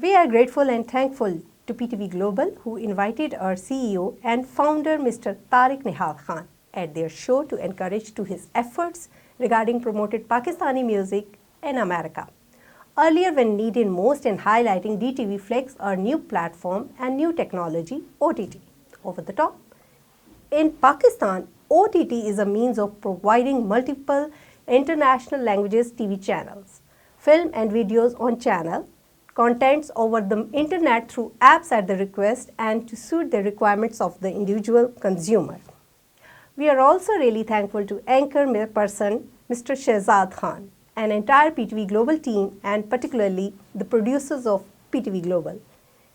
We are grateful and thankful to PTV Global, who invited our CEO and founder Mr. Tariq Nihal Khan at their show to encourage to his efforts regarding promoted Pakistani music in America. Earlier, when needed most in highlighting DTV Flex, our new platform and new technology, OTT, over the top. In Pakistan, OTT is a means of providing multiple international languages TV channels, film and videos on channel, contents over the internet through apps at the request and to suit the requirements of the individual consumer. We are also really thankful to anchor person Mr. Shehzad Khan, an entire PTV Global team, and particularly the producers of PTV Global.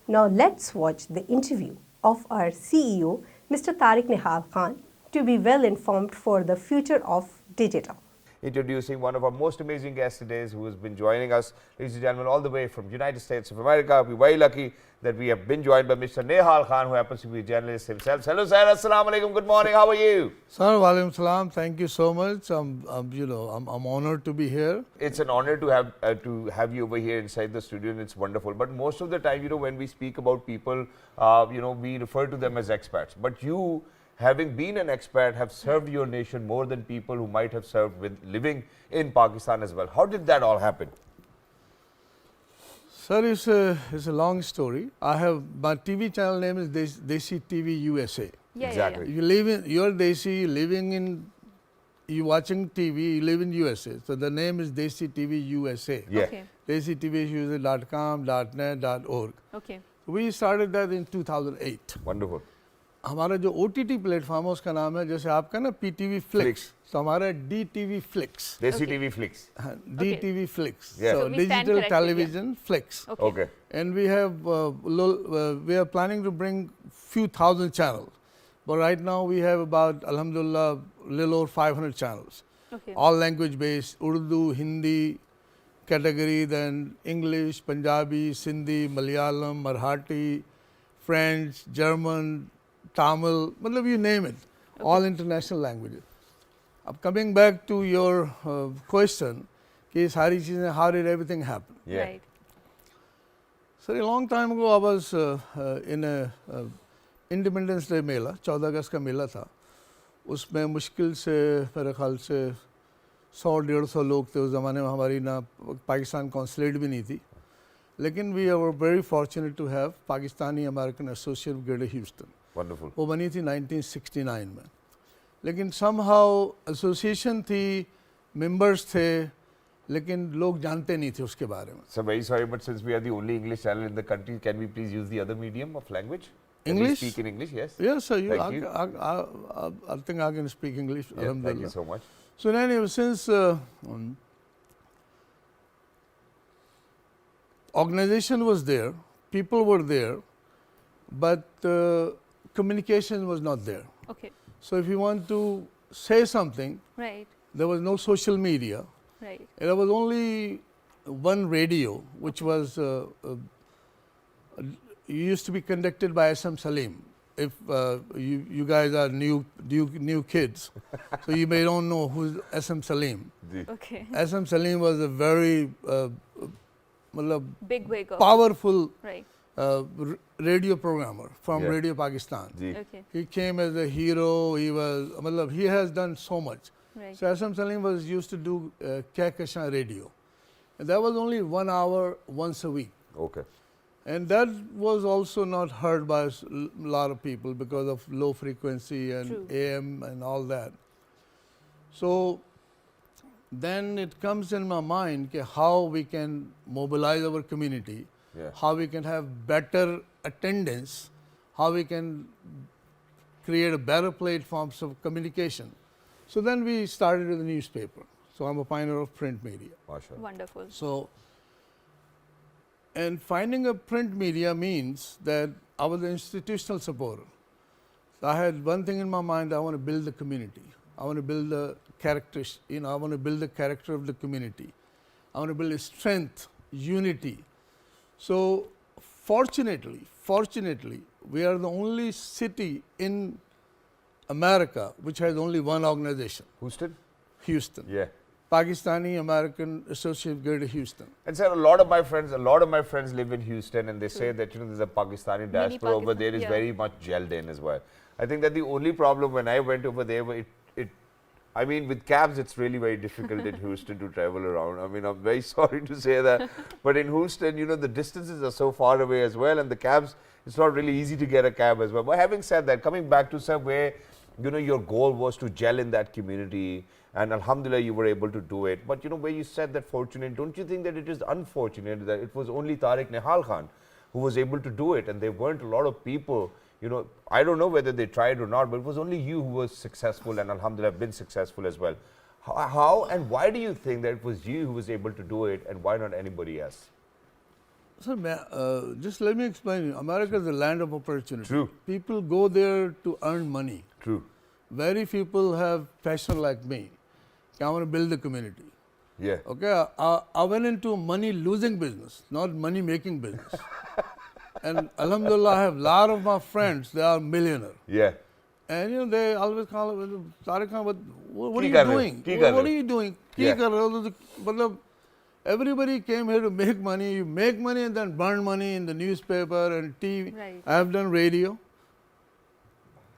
Now let's watch the interview of our CEO, Mr. Tariq Nihal Khan, to be well informed for the future of digital. Introducing one of our most amazing guests today, who has been joining us, ladies and gentlemen, all the way from United States of America. We're very lucky that we have been joined by Mr. Nihal Khan, who happens to be a journalist himself. Hello, sir. Assalamu alaikum. Good morning. How are you? Sir, walaikum salam. Thank you so much. I'm honored to be here. It's an honor to have you over here inside the studio, and it's wonderful. But most of the time, when we speak about people, we refer to them as expats. But you, having been an expat, have served your nation more than people who might have served with living in Pakistan as well. How did that all happen? Sir, it's a long story. My TV channel name is Desi TV USA. Exactly. You live in, you're Desi, you watching TV, you live in USA. So the name is Desi TV USA. Yeah. Okay. DesiTVUSA.com, .net, .org. Okay. We started that in 2008. Wonderful. हमारा जो OTT platform है उसका नाम है जैसे आपका ना PTV Flix, तो हमारा DTV Flix. Desi TV Flix. DTV Flix. Yeah. So So we stand digital corrected, television Flix. Okay. And we are planning to bring few thousand channels, but right now we have about, alhamdulillah, little over 500 channels. Okay. All language based, Urdu, Hindi category, then English, Punjabi, Sindhi, Malayalam, Marathi, French, German, Tamil, you name it, all international languages. Coming back to your question, how did everything happen? Yeah. Right. So a long time ago, I was in a Independence Day मेला, 14 अगस्त का मेला था. उसमें मुश्किल से मेरे ख्याल से 100-150 लोग थे. उस ज़माने में हमारी ना पाकिस्तान कॉन्सुलेट भी नहीं थी. लेकिन we were very fortunate to have Pakistani American Association of Greater Houston. Wonderful. वो बनी थी 1969 में. लेकिन somehow association थी, members थे, लेकिन लोग जानते नहीं थे उसके बारे में. So very sorry, but since we are the only English channel in the country, can we please use the other medium of language? English? Can we speak in English? Yes. Yes, sir. Thank you. I think I can speak English. Yeah, thank you so much. So anyway, since organization was there, people were there, but communication was not there. Okay. So if you want to say something, Right. there was no social media. Right. There was only one radio, which was used to be conducted by SM Salim. If you guys are new kids, so you may don't know who's SM Salim. Okay. SM Salim was a very Big wake up. powerful Right. radio programmer from Yeah. Radio Pakistan. Ji. Okay. He came as a hero. He has done so much. Right. So SM Salim was used to do Kya Kashan radio. And that was only 1 hour once a week. Okay. And that was also not heard by a lot of people because of low frequency and True. AM and all that. So then it comes in my mind how we can mobilize our community, Yeah. how we can have better attendance, how we can create a better platforms of communication. So then we started with a newspaper. So I'm a pioneer of print media. Mashallah. Wonderful. So, and finding a print media means that I was an institutional supporter. So I had one thing in my mind, I want to build the community. I want to build the characters, I want to build the character of the community. I want to build a strength, unity. So fortunately, we are the only city in America which has only one organization, Houston? Houston. Yeah. Pakistani American Association Greater Houston. And sir, a lot of my friends live in Houston, and they say that there's a Pakistani diaspora over there is very much gelled in as well. I think that the only problem when I went over there, I mean, with cabs, it's really very difficult in Houston to travel around. I mean, I'm very sorry to say that, but in Houston, the distances are so far away as well, and the cabs, it's not really easy to get a cab as well. But having said that, coming back to sir, where your goal was to gel in that community, and alhamdulillah you were able to do it. But where you said that fortunate, don't you think that it is unfortunate that it was only Tariq Nihal Khan who was able to do it, and there weren't a lot of people? I don't know whether they tried or not, but it was only you who was successful, and alhamdulillah been successful as well. How and why do you think that it was you who was able to do it, and why not anybody else? Sir, just let me explain. America is a land of opportunity. True. People go there to earn money. True. Very few people have passion like me. I want to build the community. Yeah. Okay, I went into money losing business, not money making business. And alhamdulillah, I have a lot of my friends, they are millionaires. Yeah. And they always call Tariq Khan, what are you doing? What are you doing? Yeah. Everybody came here to make money. You make money and then burn money in the newspaper and TV. Right. I have done radio.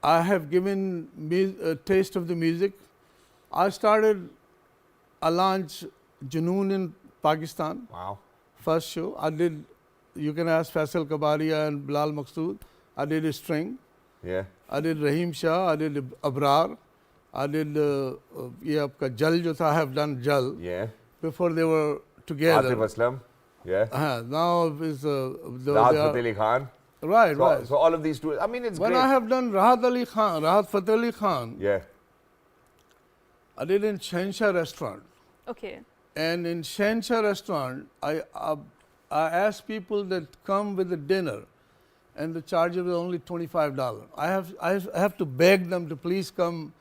I have given a taste of the music. I launched Junoon in Pakistan. Wow. First show. I did, you can ask Faisal Kabaria and Bilal Maqsood. I did a string. Yeah. I did Rahim Shah. I did Abrar. I did Jal jo tha, I have done Jal. Yeah. Before they were together. Atif Aslam. Yeah. Now is Rahat Fateh Ali Khan. Right, right. So all of these two, I mean, it's when great. I have done Rahat Fateh Ali Khan, Yeah. I did in Shensha restaurant. Okay. And in Shensha restaurant, I asked people that come with a dinner, and the charge was only $25. I have to beg them to please come.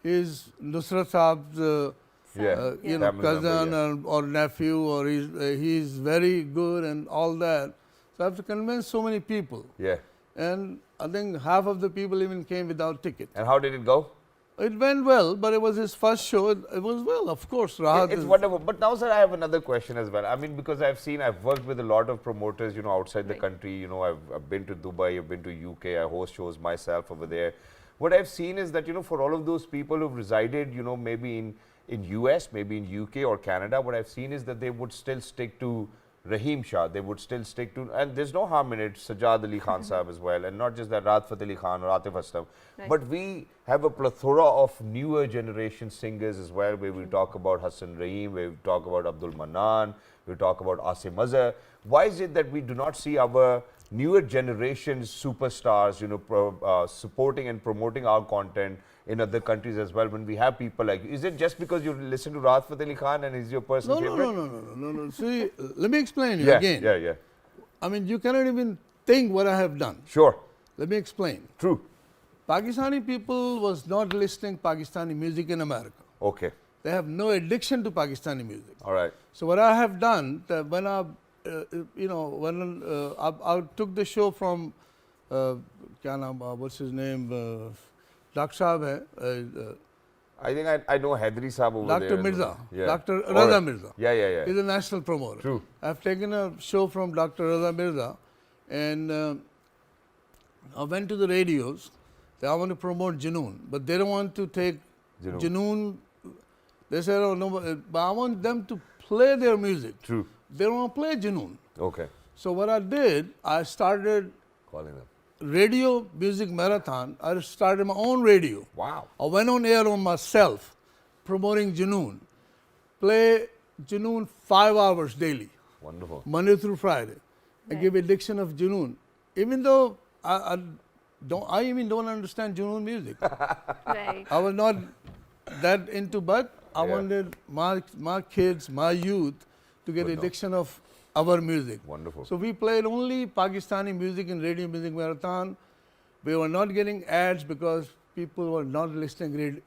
His Nusrat Saab's Family cousin member, or nephew, or he's very good and all that. So I have to convince so many people. Yeah. And I think half of the people even came without ticket. And how did it go? It went well, but it was his first show. It was well, of course. Rahat It's is wonderful. But now, sir, I have another question as well. I mean, because I've worked with a lot of promoters, outside the country. I've been to Dubai, I've been to UK, I host shows myself over there. What I've seen is that, for all of those people who've resided, maybe in US, maybe in UK or Canada, what I've seen is that they would still stick to Rahim Shah. They would still stick to, and there's no harm in it, Sajjad Ali Khan Sahib as well, and not just that, Rahat Fateh Ali Khan or Atif Aslam. Right. But we have a plethora of newer generation singers as well, where we talk about Hassan Rahim, where we talk about Abdul Manan, we talk about Asim Azhar. Why is it that we do not see our newer generation superstars, supporting and promoting our content in other countries as well when we have people like you? Is it just because you listen to Rahat Fateh Ali Khan and he's your personal favorite? No. See, let me explain you again. Yeah. I mean, you cannot even think what I have done. Sure. Let me explain. True. Pakistani people was not listening Pakistani music in America. Okay. They have no addiction to Pakistani music. All right. So what I have done, that when I took the show from, what's his name, Dr. Saab hai, I think I know Haidari Saab over there. Dr. Mirza, Yeah. Dr. All Raza right. Mirza. Yeah. He's a national promoter. True. I've taken a show from Dr. Raza Mirza, and I went to the radios. I want to promote Junoon, but they don't want to take Junoon. They said, oh no, but I want them to play their music. True. They don't want to play Junoon. Okay. So what I did, I started Calling them. radio music marathon. I started my own radio. Wow. I went on air on myself, promoting Junoon. Play Junoon 5 hours daily, Wonderful. Monday through Friday. I Right. give addiction of Junoon, even though I even don't understand Junoon music. Right. I was not that into, but I Yeah. wanted my kids, my youth, to get Good enough. addiction of our music. Wonderful. So we played only Pakistani music in radio music marathon. We were not getting ads because people were not listening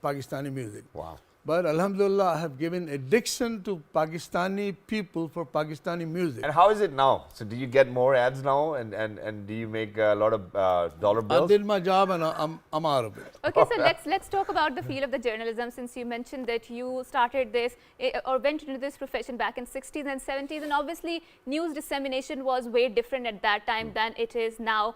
Pakistani music. Wow. But Alhamdulillah, I have given addiction to Pakistani people for Pakistani music. And how is it now? So do you get more ads now, and do you make a lot of dollar I bills? did my job and I'm out of it. Okay, so let's talk about the field of the journalism, since you mentioned that you started this or went into this profession back in 60s and 70s, and obviously news dissemination was way different at that time than it is now,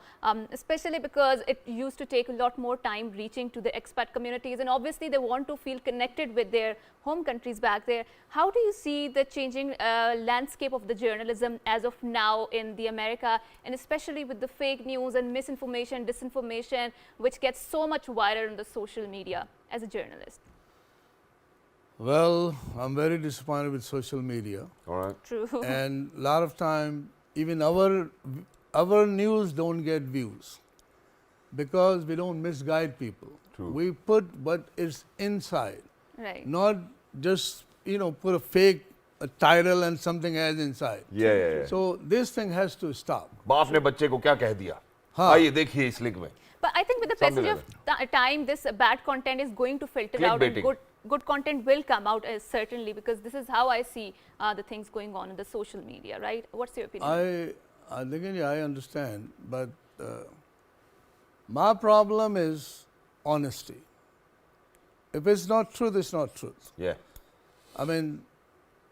especially because it used to take a lot more time reaching to the expat communities, and obviously they want to feel connected with their home countries back there. How do you see the changing landscape of the journalism as of now in the America, and especially with the fake news and misinformation, disinformation, which gets so much viral on the social media as a journalist? Well, I'm very disappointed with social media. All right. True. And a lot of time, even our news don't get views because we don't misguide people. True. We put what is inside, Right. not just put a fake title and something else inside. Yeah. So this thing has to stop. बाप ने बच्चे को क्या कह दिया? हाँ. आइए देखिए इस लिंक में. But I think with the Something passage of time, this bad content is going to filter out, and Clickbaiting. good content will come out, certainly, because this is how I see the things going on in the social media, right? What's your opinion? I understand, but my problem is honesty. If it's not truth, it's not truth. Yeah. I mean,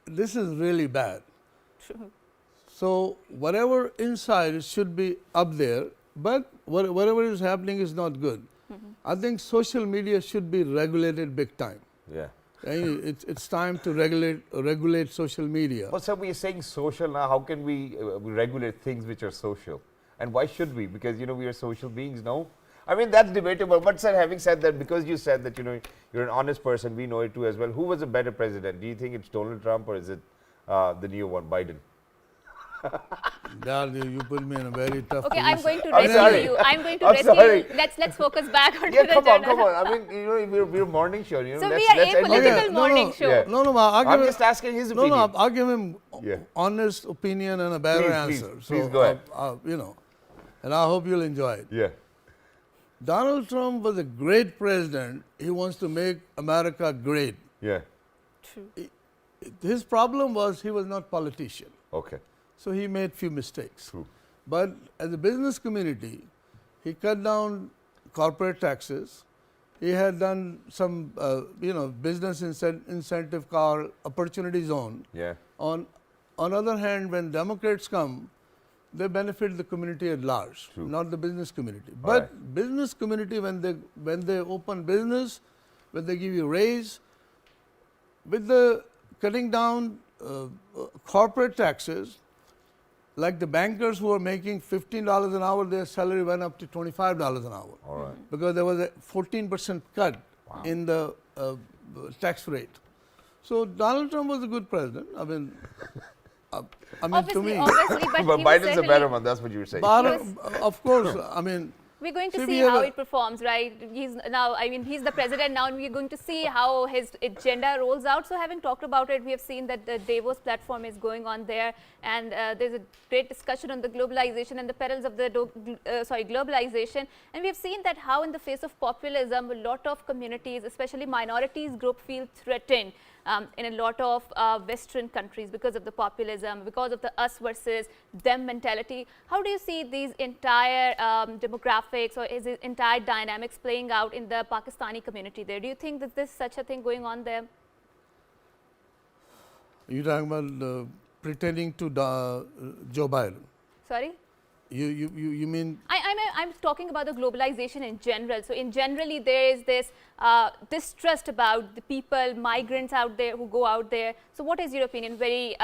this is really bad. True. So whatever inside it should be up there, but whatever is happening is not good. I think social media should be regulated big time. Yeah. It's time to regulate social media. But sir, we are saying social now. How can we regulate things which are social? And why should we? Because we are social beings, no? I mean, that's debatable. But sir, having said that, because you said that you're an honest person, we know it too as well. Who was a better president? Do you think it's Donald Trump or is it the new one, Biden? Dad, you put me in a very tough Okay, position. I'm going to I'm rescue sorry. you. I'm going to I'm rescue sorry. you. Let's focus back on Yeah, the come journalism. on. I mean, we're morning show. So let's, we are let's end apolitical it. Okay, no, morning no, show. Yeah. No, I'll I'm give just asking his No, opinion. I'll give him Yeah. honest opinion and a better Please, answer. please go ahead. And I hope you'll enjoy it. Yeah. Donald Trump was a great president. He wants to make America great. Yeah. True. His problem was he was not politician. Okay. So he made few mistakes. True. But as a business community, he cut down corporate taxes. He had done some, business incentive called opportunity zone. Yeah. On other hand, when Democrats come, they benefit the community at large, True. not the business community. All But right. business community, when they open business, when they give you raise, with the cutting down corporate taxes, like the bankers who are making $15 an hour, their salary went up to $25 an hour. All right. Because there was a 14% cut in the tax rate. So Donald Trump was a good president. I mean, to me, Obviously, but, But he was Biden's a certainly- better one. That's what you were saying. of course, I mean, We're going to See, see we have how a- it performs, right? He's the president now, and we're going to see how his agenda rolls out. So having talked about it, we have seen that the Davos platform is going on there, and there's a great discussion on the globalization and the perils of the globalization. And we have seen that how in the face of populism, a lot of communities, especially minorities group, feel threatened in a lot of Western countries because of the populism, because of the us versus them mentality. How do you see these entire demographics or is it entire dynamics playing out in the Pakistani community there? Do you think that there's such a thing going on there? you're talking about pretending to Joe Biden. Sorry? You mean I'm talking about the globalization in general. So in generally there is this distrust about the people, migrants out there who go out there. So what is your opinion? Very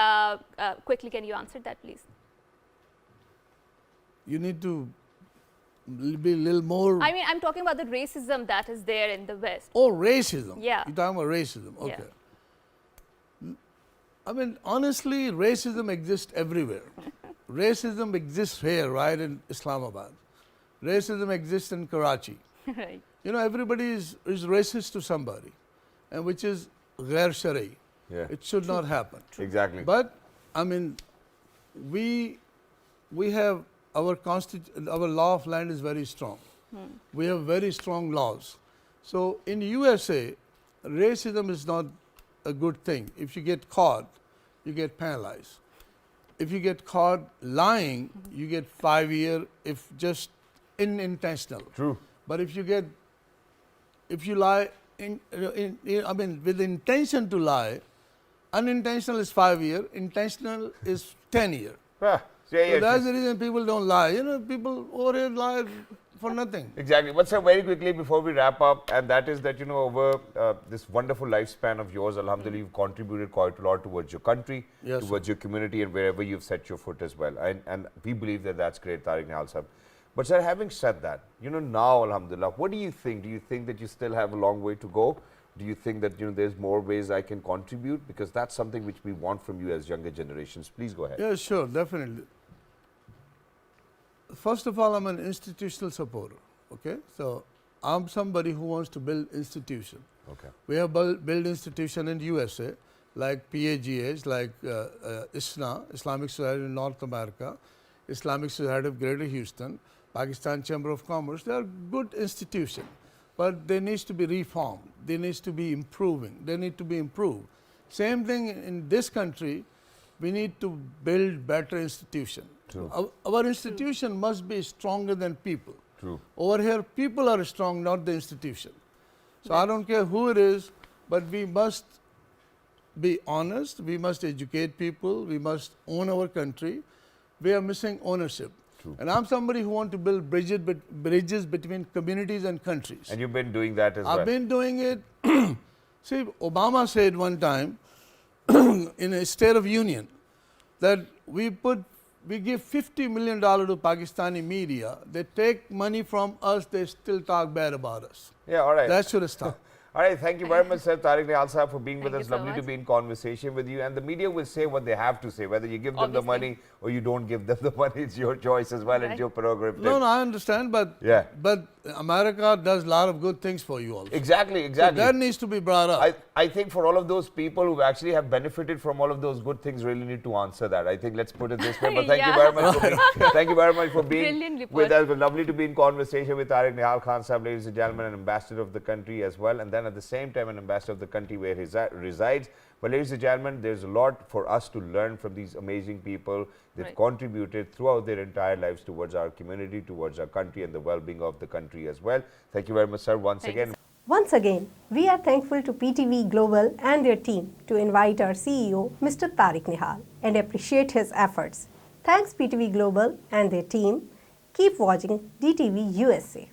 quickly, can you answer that, please? you need to be a little more. I mean, I'm talking about the racism that is there in the West. Oh, racism. Yeah. You're talking about racism. Yeah. Okay. I mean, honestly, racism exists everywhere. Racism exists here, right, in Islamabad. Racism exists in Karachi. Right. Everybody is racist to somebody, and which is ghair shari. Yeah. It should not happen. Exactly. But I mean, we have our law of land is very strong. We have very strong laws. So in USA, racism is not a good thing. If you get caught, you get penalized. If you get caught lying, you get 5 years if just unintentional. True. But if you lie with intention to lie, unintentional is 5 years, intentional is 10 years. Yeah, So that's the reason people don't lie. People over here lie for nothing. Exactly. But sir, very quickly before we wrap up, and that is that, over this wonderful lifespan of yours, alhamdulillah, you've contributed quite a lot towards your country, Yes, towards your community, and wherever you've set your foot as well. And we believe that that's great, Tariq Nihal Sahab. But sir, having said that, now, alhamdulillah, what do you think? Do you think that you still have a long way to go? Do you think that, there's more ways I can contribute? Because that's something which we want from you as younger generations. Please go ahead. Yeah, sure, definitely. First of all, I'm an institutional supporter, okay? So I'm somebody who wants to build institution. Okay. We have built institution in USA, like PAGH, like ISNA, Islamic Society in North America, Islamic Society of Greater Houston, Pakistan Chamber of Commerce. They are good institutions, but they need to be reformed. They need to be improving. They need to be improved. Same thing in this country, we need to build better institutions. True. Our institution must be stronger than people. True. Over here, people are strong, not the institution. So I don't care who it is, but we must be honest. We must educate people. We must own our country. We are missing ownership. True. And I'm somebody who wants to build bridges between communities and countries. And you've been doing that as well. I've been doing it. See, Obama said one time in a State of Union that we give $50 million to Pakistani media. They take money from us, they still talk bad about us. Yeah, all right. That should stop. All right, thank you very much, sir, Tariq Nihal Sahab, for being with Thank us. you so Lovely to much. be in conversation with you. And the media will say what they have to say. Whether you give them the Obviously. money or you don't give them the money, it's your choice as well. Right. It's your prerogative. No, I understand, but Yeah. but America does a lot of good things for you also. Exactly, So exactly. that needs to be brought up. I think for all of those people who actually have benefited from all of those good things really need to answer that. I think let's put it this way. But thank you Yeah. very much for being, thank you very much for being Brilliant report. with us. Lovely to be in conversation with Tariq Nihal Khan Sahab, ladies and gentlemen, an ambassador of the country as well, and then at the same time an ambassador of the country where he resides. But ladies and gentlemen, there's a lot for us to learn from these amazing people. They've Right. contributed throughout their entire lives towards our community, towards our country and the well-being of the country as well. Thank you very much, sir, once Thank you, again. Once again, we are thankful to PTV Global and their team to invite our CEO, Mr. Tariq Nihal, and appreciate his efforts. Thanks PTV Global and their team. Keep watching DTV USA.